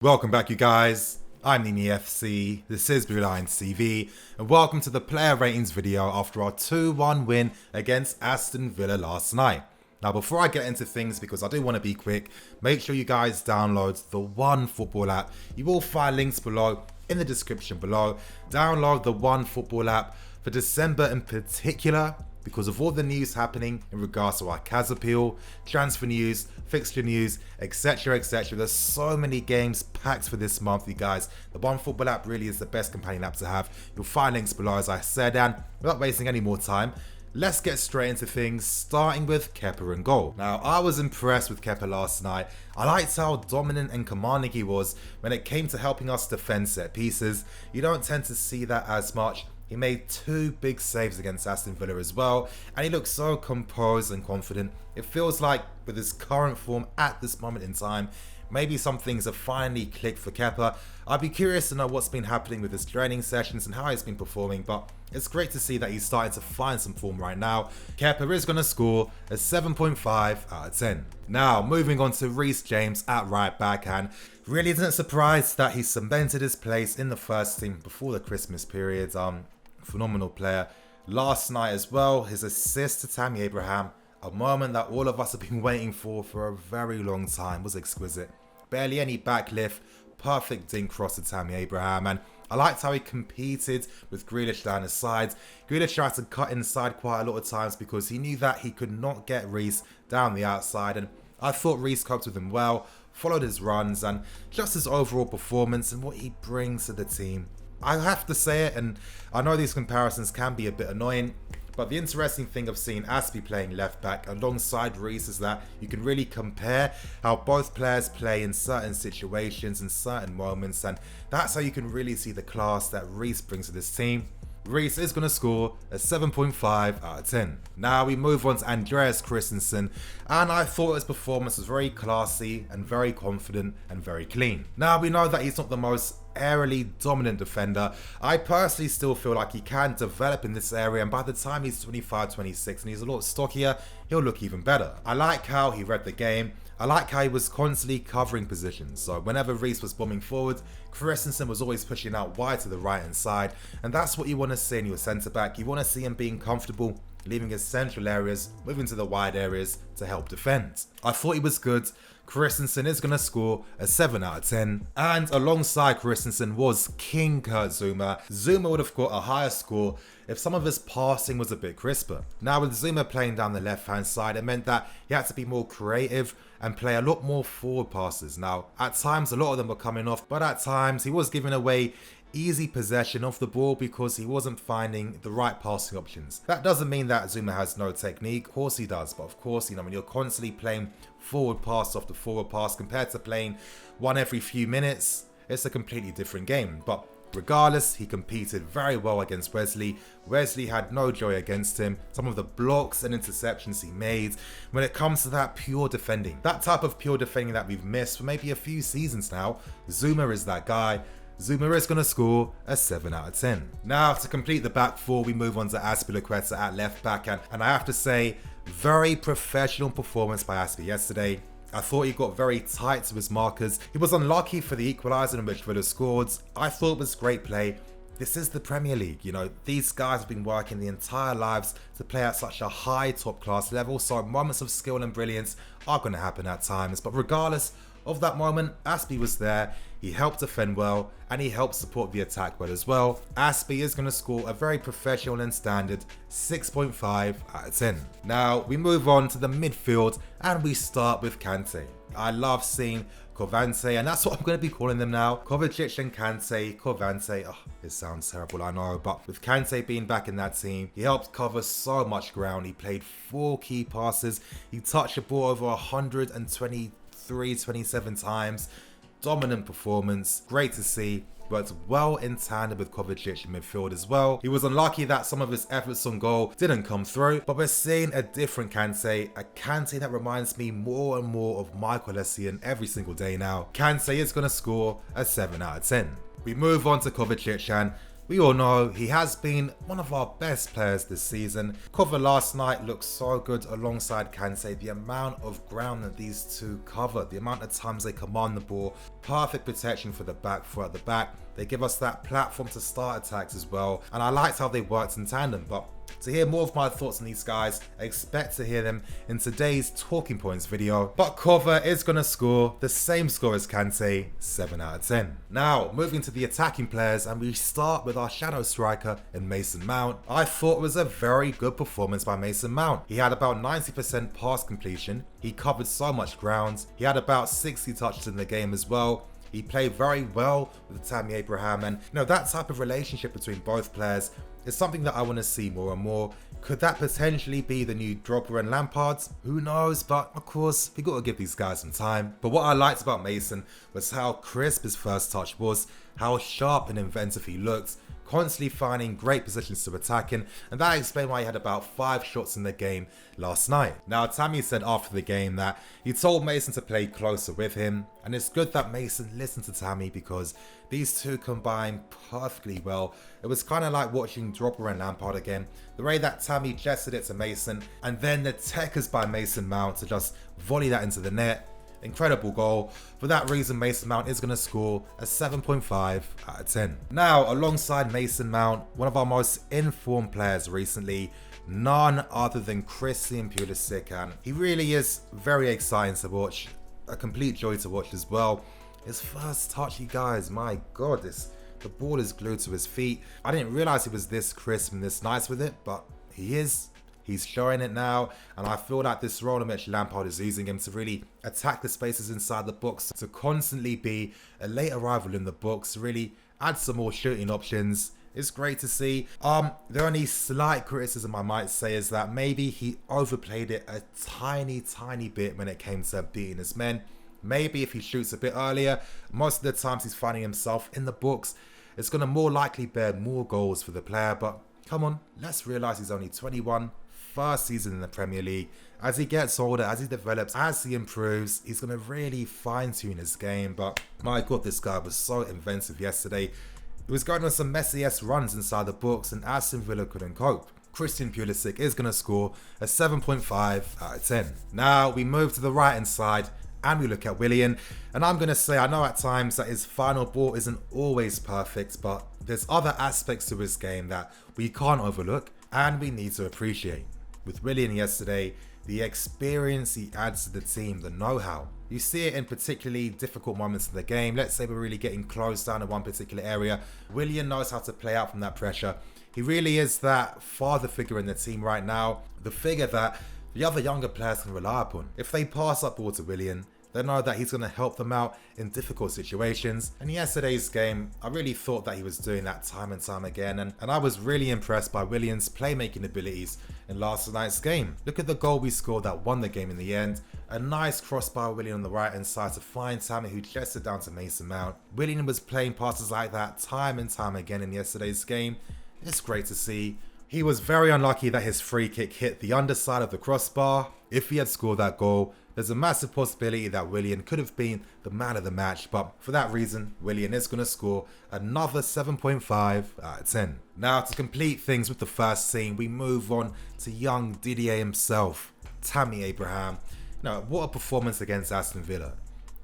Welcome back, you guys. I'm Nini FC, this is Blue Lions TV, and welcome to the player ratings video after our 2-1 win against Aston Villa last night. Now, before I get into things, because I do want to be quick, make sure you guys download the OneFootball app. You will find links below in the description below. Download the OneFootball app for December in particular, because of all the news happening in regards to our CAS appeal, transfer news, fixture news, etc, etc. There's so many games packed for this month, you guys. The OneFootball app really is the best companion app to have. You'll find links below, as I said, and without wasting any more time, let's get straight into things, starting with Kepa in goal. Now, I was impressed with Kepa last night. I liked how dominant and commanding he was when it came to helping us defend set pieces. You don't tend to see that as much. He made 2 big saves against Aston Villa as well, and he looked so composed and confident. It feels like with his current form at this moment in time, maybe some things have finally clicked for Kepa. I'd be curious to know what's been happening with his training sessions and how he's been performing, but it's great to see that he's starting to find some form right now. Kepa is going to score a 7.5 out of 10. Now, moving on to Reece James at right back, and really isn't surprised that he cemented his place in the first team before the Christmas period. Phenomenal player. Last night as well, his assist to Tammy, a moment that all of us have been waiting for a very long time, was exquisite. Barely any backlift, perfect dink cross to Tammy, and I liked how he competed with Grealish down his sides. Grealish tried to cut inside quite a lot of times because he knew that he could not get Reece down the outside, and I thought Reece coped with him well, followed his runs, and just his overall performance and what he brings to the team. I have to say it, and I know these comparisons can be a bit annoying, but the interesting thing of seeing Aspi playing left back alongside Reece is that you can really compare how both players play in certain situations and certain moments, and that's how you can really see the class that Reece brings to this team. Reece is going to score a 7.5 out of 10. Now we move on to Andreas Kristensen, and I thought his performance was very classy and very confident and very clean. Now we know that he's not the most aerially dominant defender. I personally still feel like he can develop in this area, and by the time he's 25, 26 and he's a lot stockier, he'll look even better. I like how he read the game. I like how he was constantly covering positions. So whenever Reece was bombing forward, Kristensen was always pushing out wide to the right hand side, and that's what you want to see in your centre back. You want to see him being comfortable, leaving his central areas, moving to the wide areas to help defend. I thought he was good. Kristensen is going to score a 7 out of 10. And alongside Kristensen was King Kurt Zouma. Zouma would have got a higher score if some of his passing was a bit crisper. Now with Zouma playing down the left hand side, it meant that he had to be more creative and play a lot more forward passes. Now at times a lot of them were coming off, but at times he was giving away easy possession of the ball because he wasn't finding the right passing options. That doesn't mean that Zouma has no technique. Of course he does, but of course, when you're constantly playing forward pass after forward pass compared to playing one every few minutes, it's a completely different game. But regardless, he competed very well against Wesley. Wesley had no joy against him. Some of the blocks and interceptions he made, when it comes to that pure defending, that type of pure defending that we've missed for maybe a few seasons now, Zouma is that guy. Zouma is going to score a 7 out of 10. Now, to complete the back four, we move on to Azpilicueta at left back, and I have to say, very professional performance by Aspi yesterday. I thought he got very tight to his markers. He was unlucky for the equaliser in which Villa scored. I thought it was great play. This is the Premier League, these guys have been working the entire lives to play at such a high top class level, so moments of skill and brilliance are going to happen at times, but regardless of that moment, Aspi was there, he helped defend well, and he helped support the attack well as well. Aspi is going to score a very professional and standard 6.5 out of 10. Now, we move on to the midfield, and we start with Kante. I love seeing Covante, and that's what I'm going to be calling them now. Kovacic and Kante, Covante. Oh, it sounds terrible, I know, but with Kante being back in that team, he helped cover so much ground. He played 4 key passes. He touched the ball over 127 times. Dominant performance, great to see. Worked well in tandem with Kovacic in midfield as well. He was unlucky that some of his efforts on goal didn't come through, but we're seeing a different Kante, a Kante that reminds me more and more of Michael Essien every single day now. Kante is going to score a 7 out of 10. We move on to Kovacic, and We all know he has been one of our best players this season. Cover last night looked so good alongside Kante. The amount of ground that these two cover, the amount of times they command the ball, perfect protection for the back four at the back. They give us that platform to start attacks as well, and I liked how they worked in tandem. But to hear more of my thoughts on these guys, expect to hear them in today's Talking Points video. But Cover is going to score the same score as Kante, 7 out of 10. Now, moving to the attacking players, and we start with our shadow striker in Mason Mount. I thought it was a very good performance by Mason Mount. He had about 90% pass completion. He covered so much ground. He had about 60 touches in the game as well. He played very well with Tammy Abraham, and that type of relationship between both players is something that I want to see more and more. Could that potentially be the new Drogba and Lampard? Who knows, but of course we got to give these guys some time. But what I liked about Mason was how crisp his first touch was, how sharp and inventive he looked, constantly finding great positions to attack in, and that explained why he had about 5 shots in the game last night. Now, Tammy said after the game that he told Mason to play closer with him, and it's good that Mason listened to Tammy because these two combine perfectly well. It was kind of like watching Drogba and Lampard again. The way that Tammy gestured it to Mason, and then the techers by Mason Mount to just volley that into the net. Incredible goal. For that reason, Mason Mount is going to score a 7.5 out of 10. Now, alongside Mason Mount, one of our most informed players recently, none other than Christian Pulisic, and he really is very exciting to watch. A complete joy to watch as well. His first touch, you guys, my god, the ball is glued to his feet. I didn't realize he was this crisp and this nice with it, but he is. He's showing it now, and I feel like this role in which Lampard is using him to really attack the spaces inside the box, to constantly be a late arrival in the box, really add some more shooting options. It's great to see. The only slight criticism I might say is that maybe he overplayed it a tiny bit when it came to beating his men. Maybe if he shoots a bit earlier, most of the times he's finding himself in the box, it's going to more likely bear more goals for the player. But come on, let's realise he's only 21, first season in the Premier League. As he gets older, as he develops, as he improves, he's going to really fine-tune his game. But my god, this guy was so inventive yesterday. He was going on some messy-esque runs inside the box, and Aston Villa couldn't cope. Christian Pulisic is going to score a 7.5 out of 10. Now, we move to the right-hand side, and we look at Willian, and I'm going to say, I know at times that his final ball isn't always perfect, but there's other aspects to his game that we can't overlook, and we need to appreciate. With Willian yesterday, the experience he adds to the team, the know-how. You see it in particularly difficult moments in the game. Let's say we're really getting closed down in one particular area. Willian knows how to play out from that pressure. He really is that father figure in the team right now, the figure that the other younger players can rely upon. If they pass up ball to Willian, they know that he's going to help them out in difficult situations. And yesterday's game, I really thought that he was doing that time and time again. And I was really impressed by Willian's playmaking abilities in last night's game. Look at the goal we scored that won the game in the end. A nice cross by Willian on the right hand side to find Tammy, who chested down to Mason Mount. Willian was playing passes like that time and time again in yesterday's game. It's great to see. He was very unlucky that his free kick hit the underside of the crossbar. If he had scored that goal, there's a massive possibility that Willian could have been the man of the match, but for that reason, Willian is going to score another 7.5 out of 10. Now, to complete things with the first scene, we move on to young Didier himself, Tammy Abraham. Now, what a performance against Aston Villa.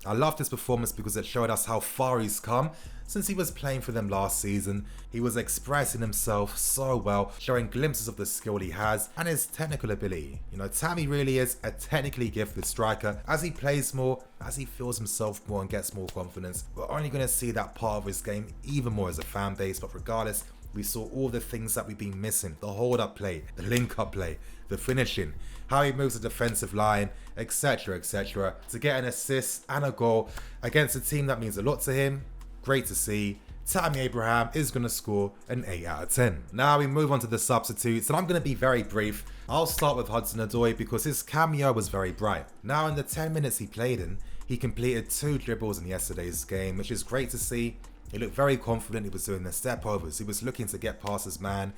I love this performance because it showed us how far he's come since he was playing for them last season. He was expressing himself so well, showing glimpses of the skill he has and his technical ability. Tammy really is a technically gifted striker. As he plays more, as he feels himself more and gets more confidence, we're only going to see that part of his game even more as a fan base. But regardless, we saw all the things that we've been missing. The hold-up play, the link-up play, the finishing, how he moves the defensive line, etc, etc. To get an assist and a goal against a team that means a lot to him, great to see. Tammy Abraham is going to score an 8 out of 10. Now we move on to the substitutes, and I'm going to be very brief. I'll start with Hudson-Odoi because his cameo was very bright. Now in the 10 minutes he played in, he completed 2 dribbles in yesterday's game, which is great to see. He looked very confident, he was doing the step overs, he was looking to get past his man.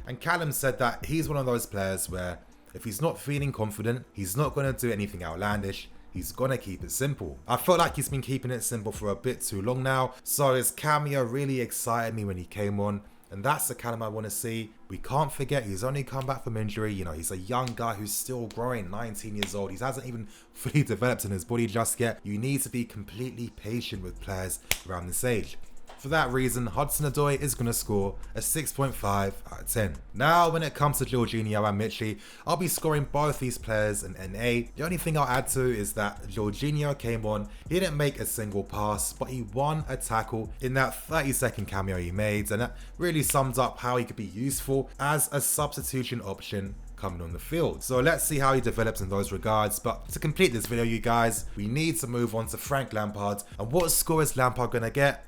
And Callum said that he's one of those players where if he's not feeling confident, he's not going to do anything outlandish. He's going to keep it simple. I felt like he's been keeping it simple for a bit too long now. So his cameo really excited me when he came on. And that's the caliber I want to see. We can't forget he's only come back from injury. You know, he's a young guy who's still growing, 19 years old. He hasn't even fully developed in his body just yet. You need to be completely patient with players around this age. For that reason, Hudson-Odoi is going to score a 6.5 out of 10. Now, when it comes to Jorginho and Michy, I'll be scoring both these players an NA. The only thing I'll add to is that Jorginho came on, he didn't make a single pass, but he won a tackle in that 30-second cameo he made, and that really sums up how he could be useful as a substitution option coming on the field. So let's see how he develops in those regards. But to complete this video, you guys, we need to move on to Frank Lampard. And what score is Lampard going to get?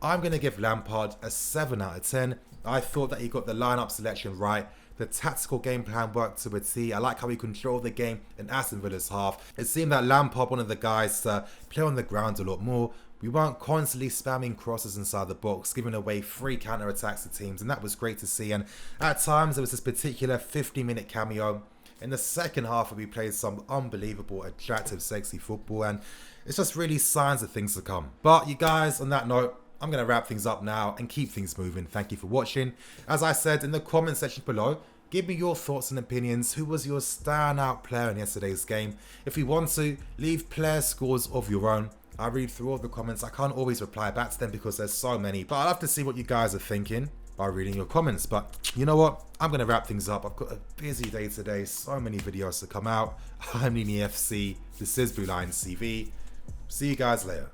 I'm going to give Lampard a 7 out of 10. I thought that he got the lineup selection right. The tactical game plan worked to a T. I like how he controlled the game in Aston Villa's half. It seemed that Lampard, one of the guys to play on the ground a lot more. We weren't constantly spamming crosses inside the box, giving away free counter-attacks to teams, and that was great to see. And at times, there was this particular 50-minute cameo. In the second half, we played some unbelievable, attractive, sexy football, and it's just really signs of things to come. But you guys, on that note, I'm going to wrap things up now and keep things moving. Thank you for watching. As I said in the comment section below, give me your thoughts and opinions. Who was your standout player in yesterday's game? If you want to, leave player scores of your own. I read through all the comments. I can't always reply back to them because there's so many. But I'd love to see what you guys are thinking by reading your comments. But you know what? I'm going to wrap things up. I've got a busy day today. So many videos to come out. I'm Nini FC. This is Blue Line CV. See you guys later.